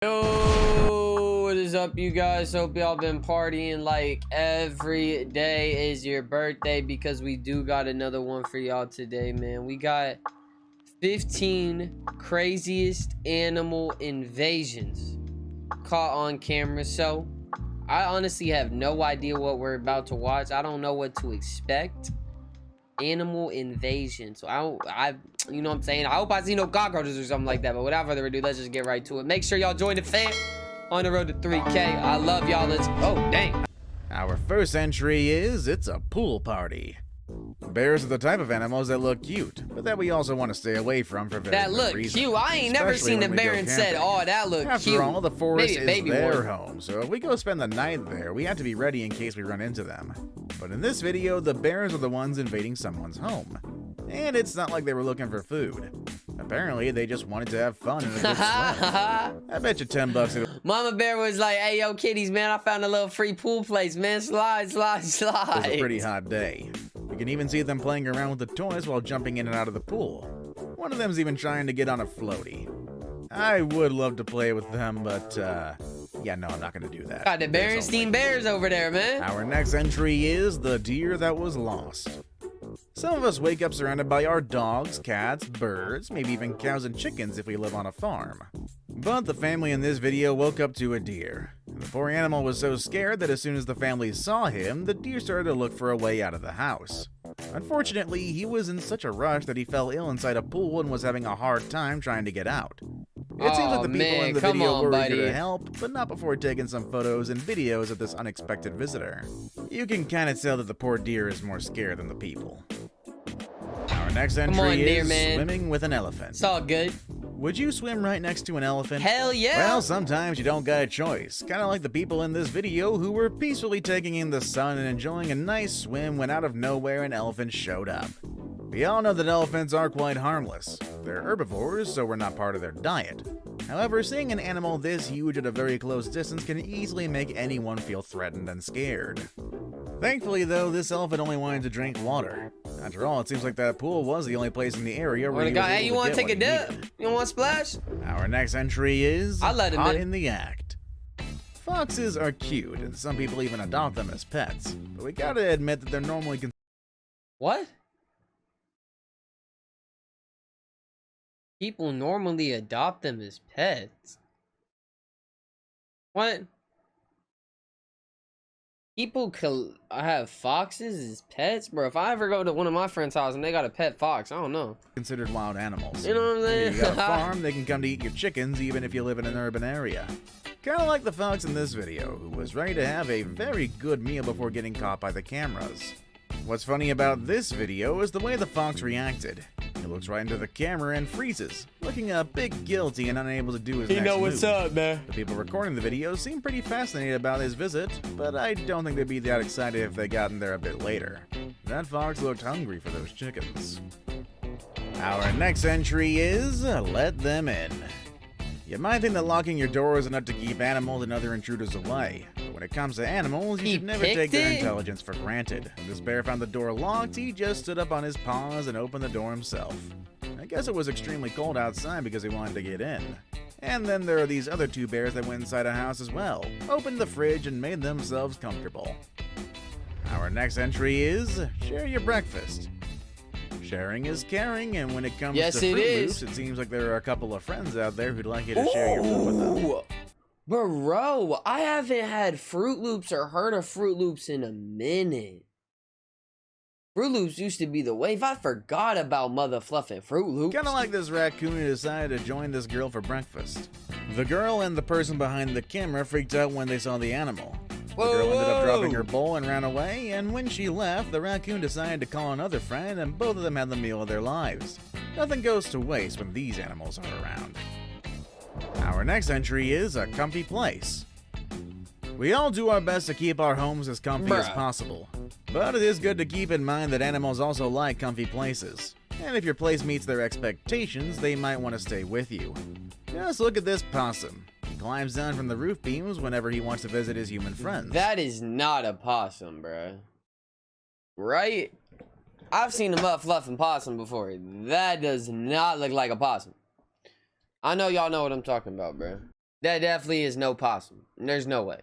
Yo, what is up, you guys? Hope y'all been partying like every day is your birthday, because we do got another one for y'all today, man. We got 15 craziest animal invasions caught on camera. So I honestly have no idea what we're about to watch. I don't know what to expect. Animal invasion. So I you know what I'm saying, I hope I see no cockroaches or something like that. But without further ado, let's just get right to it. Make sure y'all join the fam on the road to 3K. I love y'all. Let's dang. Our first entry is it's a pool party. Bears are the type of animals that look cute, but that we also want to stay away from for very That good look reason. cute. I ain't never seen a bear and said, oh, that look cute. After all, the forest is their one. home, so if we go spend the night there, we have to be ready in case we run into them. But in this video, the bears are the ones invading someone's home. And it's not like they were looking for food. Apparently, they just wanted to have fun and a good swim. I bet you $10 Mama Bear was like, hey, yo, kitties, man, I found a little free pool place, man. Slide, slide, slide. It was a pretty hot day. You can even see them playing around with the toys while jumping in and out of the pool. One of them's even trying to get on a floaty. I would love to play with them, but, yeah, no, I'm not going to do that. Got the Berenstein Bears over there, man. Our next entry is the deer that was lost. Some of us wake up surrounded by our dogs, cats, birds, maybe even cows and chickens if we live on a farm. But the family in this video woke up to a deer. The poor animal was so scared that as soon as the family saw him, the deer started to look for a way out of the house. Unfortunately, he was in such a rush that he fell ill inside a pool and was having a hard time trying to get out. It seems like the people in the video were eager to help, but not before taking some photos and videos of this unexpected visitor. You can kind of tell that the poor deer is more scared than the people. Our next entry is swimming with an elephant. It's all good. Would you swim right next to an elephant? Hell yeah! Well, sometimes you don't got a choice. Kind of like the people in this video who were peacefully taking in the sun and enjoying a nice swim when out of nowhere an elephant showed up. We all know that elephants are quite harmless. They're herbivores, so we're not part of their diet. However, seeing an animal this huge at a very close distance can easily make anyone feel threatened and scared. Thankfully, though, this elephant only wanted to drink water. After all, it seems like that pool was the only place in the area where he was able hey, you want to take a dip? You want to splash? Our next entry is caught in the act. Foxes are cute, and some people even adopt them as pets. But we gotta admit that they're normally What? People normally adopt them as pets. What? People have foxes as pets? Bro, if I ever go to one of my friends' house and they got a pet fox, I don't know. Considered wild animals. You know what I'm saying? If you got a farm, they can come to eat your chickens even if you live in an urban area. Kinda like the fox in this video, who was ready to have a very good meal before getting caught by the cameras. What's funny about this video is the way the fox reacted. He looks right into the camera and freezes, looking a bit guilty and unable to do his next move. What's up, man. The people recording the video seem pretty fascinated about his visit, but I don't think they'd be that excited if they gotten there a bit later. That fox looked hungry for those chickens. Our next entry is let them in. You might think that locking your door is enough to keep animals and other intruders away, but when it comes to animals, you should never take their intelligence for granted. When this bear found the door locked, he just stood up on his paws and opened the door himself. I guess it was extremely cold outside because he wanted to get in. And then there are these other two bears that went inside a house as well, opened the fridge and made themselves comfortable. Our next entry is share your breakfast. Sharing is caring, and when it comes to Fruit Loops, it seems like there are a couple of friends out there who'd like you to share your food with them. Bro, I haven't had Fruit Loops or heard of Fruit Loops in a minute. Fruit Loops used to be the wave. I forgot about mother fluffing Fruit Loops. Kinda like this raccoon who decided to join this girl for breakfast. The girl and the person behind the camera freaked out when they saw the animal. The girl ended up dropping her bowl and ran away, and when she left, the raccoon decided to call another friend, and both of them had the meal of their lives. Nothing goes to waste when these animals are around. Our next entry is a comfy place. We all do our best to keep our homes as comfy as possible, but it is good to keep in mind that animals also like comfy places. And if your place meets their expectations, they might want to stay with you. Just look at this possum. He climbs down from the roof beams whenever he wants to visit his human friends. That is not a possum, bro. Right? I've seen a mutt fluffing possum before. That does not look like a possum. I know y'all know what I'm talking about, bro. That definitely is no possum. There's no way.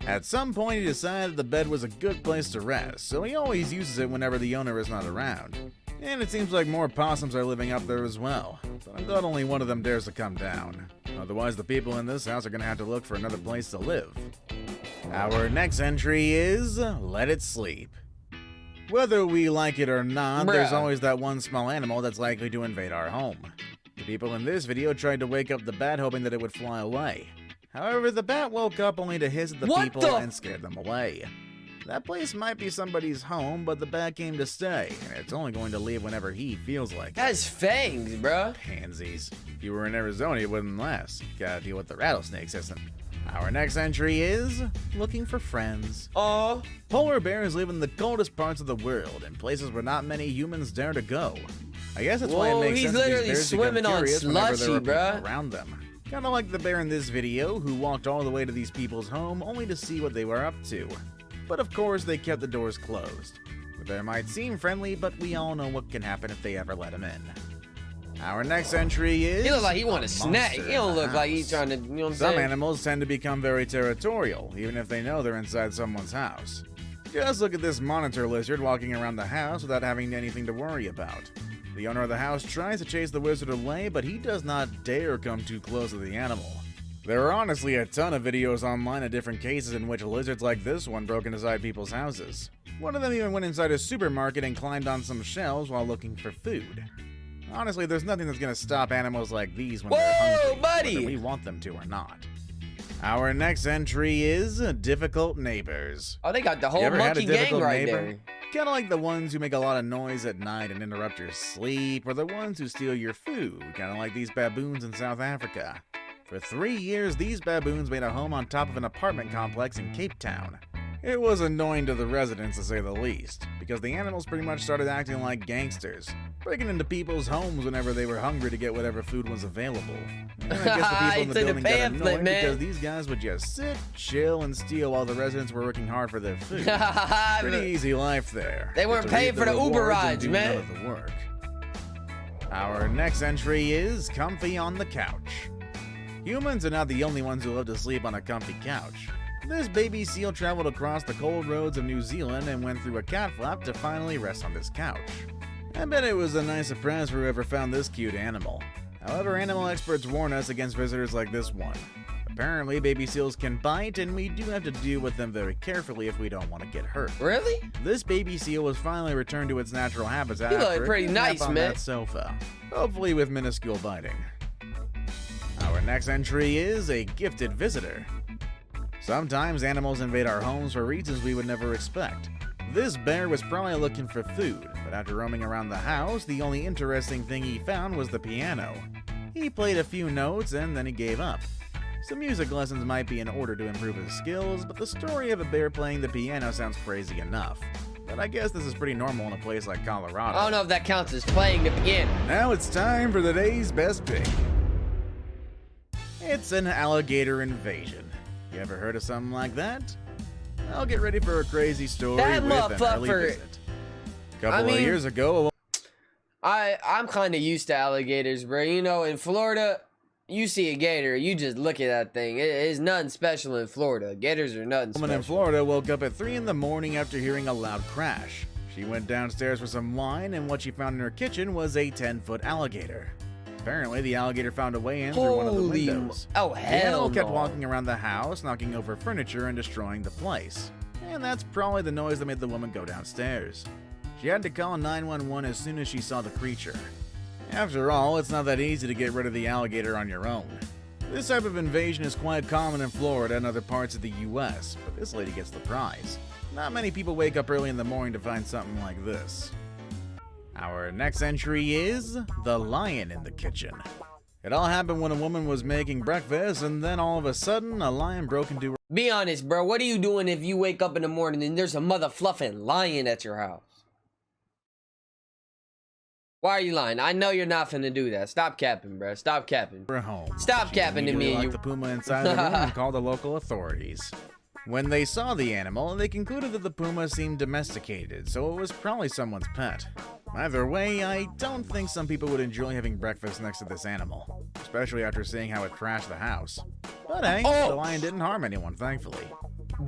At some point, he decided the bed was a good place to rest, so he always uses it whenever the owner is not around. And it seems like more possums are living up there as well, but I'm glad only one of them dares to come down. Otherwise, the people in this house are gonna have to look for another place to live. Our next entry is Let It Sleep. Whether we like it or not, there's always that one small animal that's likely to invade our home. The people in this video tried to wake up the bat hoping that it would fly away. However, the bat woke up only to hiss at the people and scared them away. That place might be somebody's home, but the bat came to stay, and it's only going to leave whenever he feels like it. That's fangs, bro. Pansies. If you were in Arizona, it wouldn't last. Gotta deal with the rattlesnake system. Our next entry is Looking for Friends. Oh. Polar bears live in the coldest parts of the world, in places where not many humans dare to go. I guess that's why it makes sense that these bears swimming become on curious whenever there are bruh. people around them. Kinda like the bear in this video, who walked all the way to these people's home only to see what they were up to. But of course, they kept the doors closed. The bear might seem friendly, but we all know what can happen if they ever let him in. Our next entry is... He looks like he want a snack. He don't look like he's trying to, you know what I'm saying? Some animals tend to become very territorial, even if they know they're inside someone's house. Just look at this monitor lizard walking around the house without having anything to worry about. The owner of the house tries to chase the wizard away, but he does not dare come too close to the animal. There are honestly a ton of videos online of different cases in which lizards like this one broke inside people's houses. One of them even went inside a supermarket and climbed on some shelves while looking for food. Honestly, there's nothing that's gonna stop animals like these when they're hungry, whether we want them to or not. Our next entry is Difficult Neighbors. Oh, they got the whole monkey gang right there. Kinda like the ones who make a lot of noise at night and interrupt your sleep, or the ones who steal your food, kinda like these baboons in South Africa. For 3 years, these baboons made a home on top of an apartment complex in Cape Town. It was annoying to the residents, to say the least, because the animals pretty much started acting like gangsters, breaking into people's homes whenever they were hungry to get whatever food was available. And I guess the people in the building got annoyed because these guys would just sit, chill, and steal while the residents were working hard for their food. Pretty easy life there. They weren't paying for the Uber rides, man. None of the work. Our next entry is Comfy on the Couch. Humans are not the only ones who love to sleep on a comfy couch. This baby seal traveled across the cold roads of New Zealand and went through a cat flap to finally rest on this couch. I bet it was a nice surprise for whoever found this cute animal. However, animal experts warn us against visitors like this one. Apparently, baby seals can bite, and we do have to deal with them very carefully if we don't want to get hurt. Really? This baby seal was finally returned to its natural habitat. You look pretty nice, on man. That sofa, hopefully with minuscule biting. Our next entry is A Gifted Visitor. Sometimes animals invade our homes for reasons we would never expect. This bear was probably looking for food, but after roaming around the house, the only interesting thing he found was the piano. He played a few notes and then he gave up. Some music lessons might be in order to improve his skills, but the story of a bear playing the piano sounds crazy enough. But I guess this is pretty normal in a place like Colorado. I don't know if that counts as playing the piano. Now it's time for the day's best pick. It's an alligator invasion. You ever heard of something like that? I'll get ready for a crazy story that with an early visit. A couple of years ago, I'm kind of used to alligators, bro. You know, in Florida, you see a gator, you just look at that thing. It's nothing special in Florida. Gators are nothing special. A woman in Florida woke up at 3 in the morning after hearing a loud crash. She went downstairs for some wine, and what she found in her kitchen was a 10-foot alligator. Apparently, the alligator found a way in through one of the windows. Oh, hell no. The animal kept walking around the house, knocking over furniture and destroying the place. And that's probably the noise that made the woman go downstairs. She had to call 911 as soon as she saw the creature. After all, it's not that easy to get rid of the alligator on your own. This type of invasion is quite common in Florida and other parts of the US, but this lady gets the prize. Not many people wake up early in the morning to find something like this. Our next entry is The Lion in the Kitchen. It all happened when a woman was making breakfast, and then all of a sudden, a lion broke into her. Be honest, bro. What are you doing if you wake up in the morning and there's a mother fluffing lion at your house? Why are you lying? I know you're not finna do that. Stop capping, bro. Stop capping. Home. Stop capping to me. The puma inside the room and called the local authorities. When they saw the animal, they concluded that the puma seemed domesticated, so it was probably someone's pet. Either way, I don't think some people would enjoy having breakfast next to this animal, especially after seeing how it trashed the house. But hey, the lion didn't harm anyone, thankfully.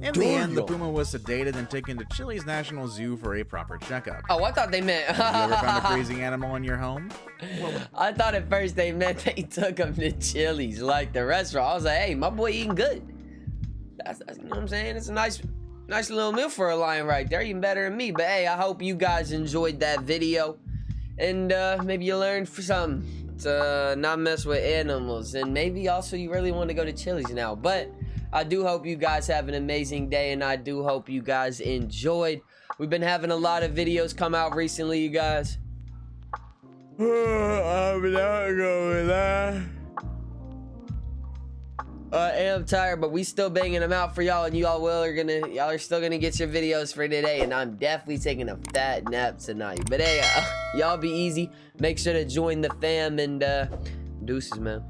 In the end, the puma was sedated and taken to Chile's National Zoo for a proper checkup. Oh, I thought they meant... Have you ever found a crazy animal in your home? I thought at first they meant they took him to Chili's, like the restaurant. I was like, hey, my boy eating good. That's you know what I'm saying? It's a nice little meal for a lion right there, even better than me. But hey, I hope you guys enjoyed that video, and maybe you learned something to not mess with animals, and maybe also you really want to go to Chili's now. But I do hope you guys have an amazing day, and I do hope you guys enjoyed. We've been having a lot of videos come out recently, you guys. I'm not going to. I am tired, but we still banging them out for y'all, and y'all are still gonna get your videos for today, and I'm definitely taking a fat nap tonight. But hey, y'all be easy. Make sure to join the fam, and deuces, man.